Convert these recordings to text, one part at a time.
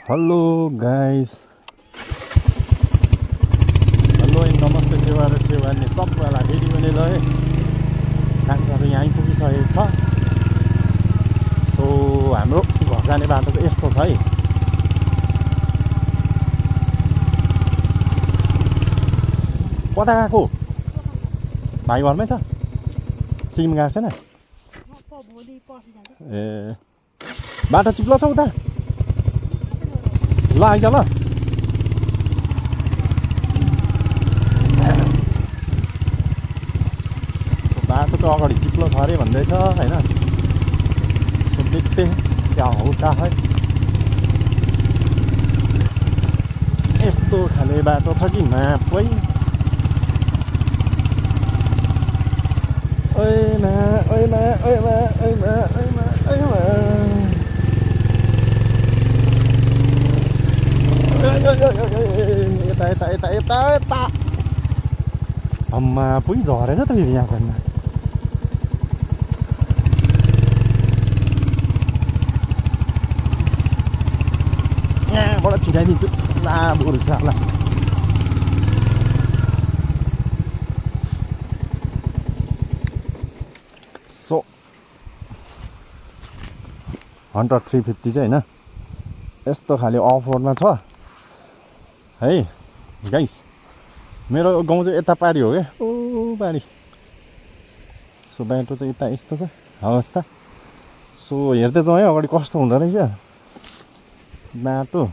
Hello guys, hello and नमस्ते सेवा र सेवानी सबैलाई फेरि पनि ल है। कान्छाहरू यहाँ आइपुगिसकेको छ। सो हाम्रो घर जाने बाटो चाहिँ यस्तो छ है। कता गएको? भाइ घरमै छ? सिक्किम गएको छैन? ए बाटो चिप्लो छ उता? ल आइज ल। बाटो त अगाडि चिप्लो छ अरे भन्दैछ होइन। देखते क्या होता है। यस्तो खाले बाटो छ कि मापै। ओइ मा ओइ मा ओइ मा ओइ मा ओइ मा ओइ मा यता यता यता यता यता अम्मा पुइ झरेछ त फेरि यहाँ भन्दा। यहाँबाट छिराइदिन्छु ला बरु साला। सो हन्टर 350 चाहिँ होइन यस्तो खाले अफ रोडमा छ है गाइस। मेरो गाउँ चाहिँ यता पारी हो क्या, ओ पारी। सो बाटो चाहिँ यता यस्तो छ अवस्था। सो हेर्दै जाउँ है अगाडि कस्तो हुँदो रहेछ बाटो।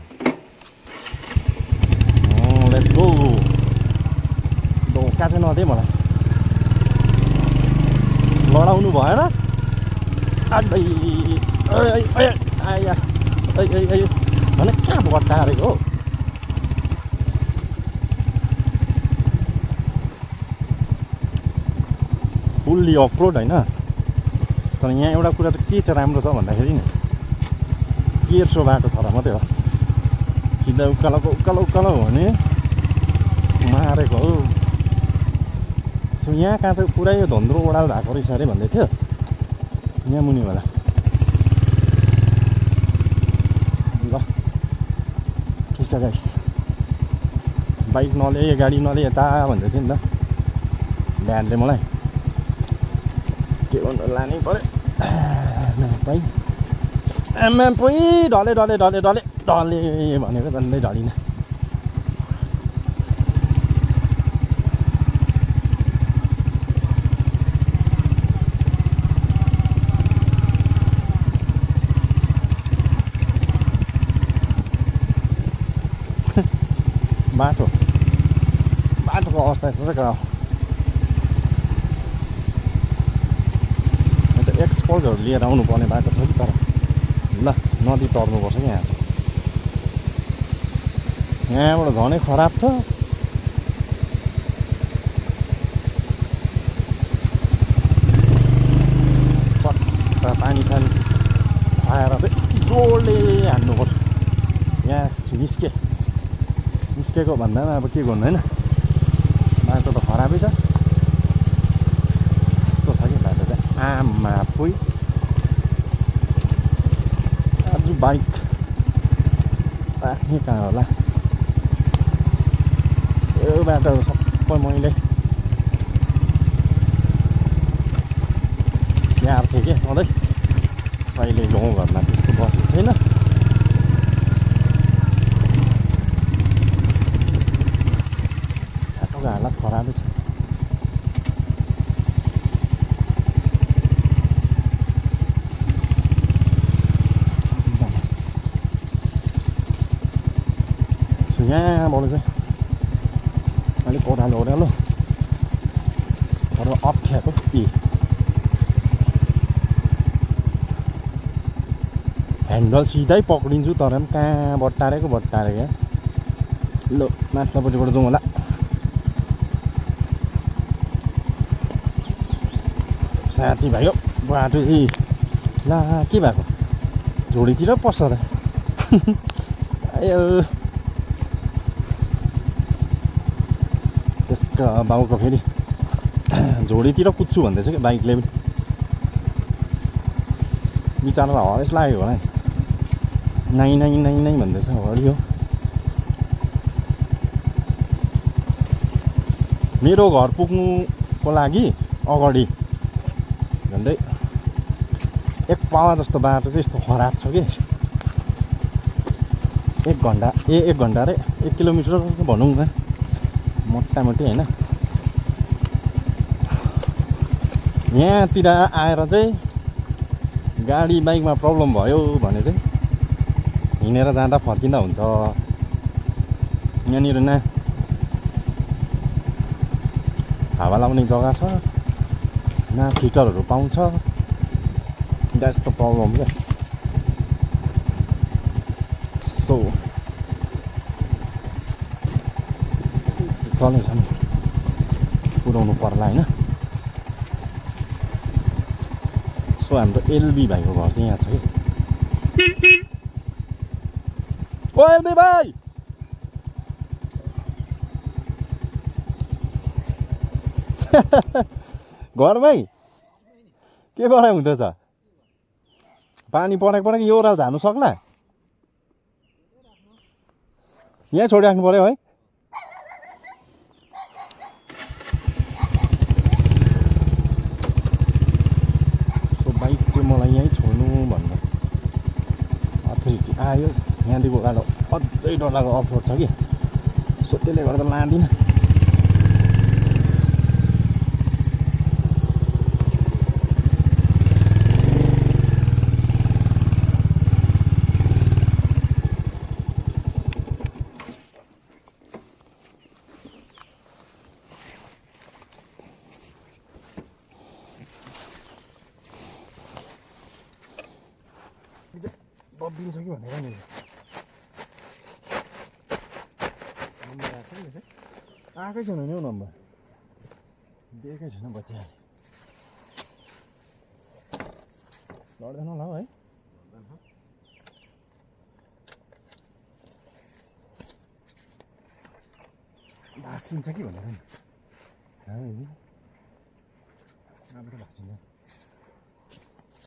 Let's go. धोका चाहिँ नदिए मलाई, लडाउनु भएन। आया भने कहाँ बट्टारेको हो। फुल्ली अफ रोड होइन। तर यहाँ एउटा कुरा चाहिँ के चाहिँ राम्रो छ भन्दाखेरि नि तेर्सो बाटो छ र मात्रै हो। सिधा उकालोको उकालो हो भने मारेको हो। यहाँ कहाँ चाहिँ पुरै धन्द्रो ओडाल भएको रहेछ अरे भन्दै थियो यहाँ मुनि होला। ल ठिक छ गाइस, बाइक नले गाडी नले यता भन्दै थियो नि त ड्याडले मलाई। के भन्नु लानै पऱ्यो। आमा पुइ ढले ढले ढले ढले ढले भनेको झन्डै ढलिन। बाटोको अवस्था यस्तो छ क्या। एक्सपोर्टहरू लिएर आउनु पर्ने बाटो छ कि तर ल नदी तर्नुपर्छ कि यहाँ चाहिँ। यहाँबाट झनै खराब छ। सट्टा पानी खानु आएर चाहिँ जोडले हान्नुपर्छ। यहाँ निस्केको भन्दामा अब के गर्नु होइन। बाटो त खराबै छ। यस्तो छ कि बाटो चाहिँ आमा पुइ। आज बाइक राख्ने कहाँ होला। यो बाटो सबै मैले स्याहार्थेँ क्या सधैँ। कहिले गाउँघरमा त्यस्तो बसेको छैन। बाटोको हालत खराबै छ। यहाँबाट चाहिँ अलिक ओह्रालो तर अप्ठ्यारो के ह्यान्डल सिधै पक्रिन्छु तर पनि कहाँ बट्टारेको क्या। ल माथिल्लोपट्टिबाट जाउँ होला। साथी भाइ हो बाटो ला के भएको झोडीतिर पस्छ र। आयो त्यसका बाउको फेरि झोडीतिर कुद्छु भन्दैछ कि बाइकले पनि। बिचारालाई हरेस लाग्यो होला नि। नाइ नाइ नाइ नाइ भन्दैछ हरियो। मेरो घर पुग्नुको लागि अगाडि झन्डै 1 पावा जस्तो बाटो चाहिँ यस्तो खराब छ कि 1 घन्टा 1 घन्टा रे 1 किलोमिटर भनौँ न मोटामोटी होइन। यहाँतिर आएर चाहिँ गाडी बाइकमा प्रब्लम भयो भने चाहिँ हिँडेर जाँदा फर्किँदा हुन्छ। यहाँनिर न हावा लाउने जग्गा छ न फिटरहरू पाउँछ। द्याट्स द प्रब्लम क्या। सो तलैसम्म पुऱ्याउनु पर्ला होइन। सो हाम्रो एलबी भाइको घर चाहिँ यहाँ छ कि। ओ एलबी भाइ घरमै के गराइ हुँदैछ? पानी परेको यो ओह्रालो झार्नु सक्ला? यहीँ छोडिराख्नु पर्यो है। सो बाइक चाहिँ मलाई यहीँ छोड्नु भन्दा अथोरिटी आयो। यहाँदेखि उकालो अझै डरलाग्दो अफरोड छ कि। सो त्यसले गर्दा लाँदिनँ। दबिन्छ कि भनेर नि नम्बर आएकै छैन नि हौ। नम्बर दिएकै छैन बच्चाले। लड्दैन होला हौ है। भाँसिन्छ कि भनेर नि। भाँसिन्छ।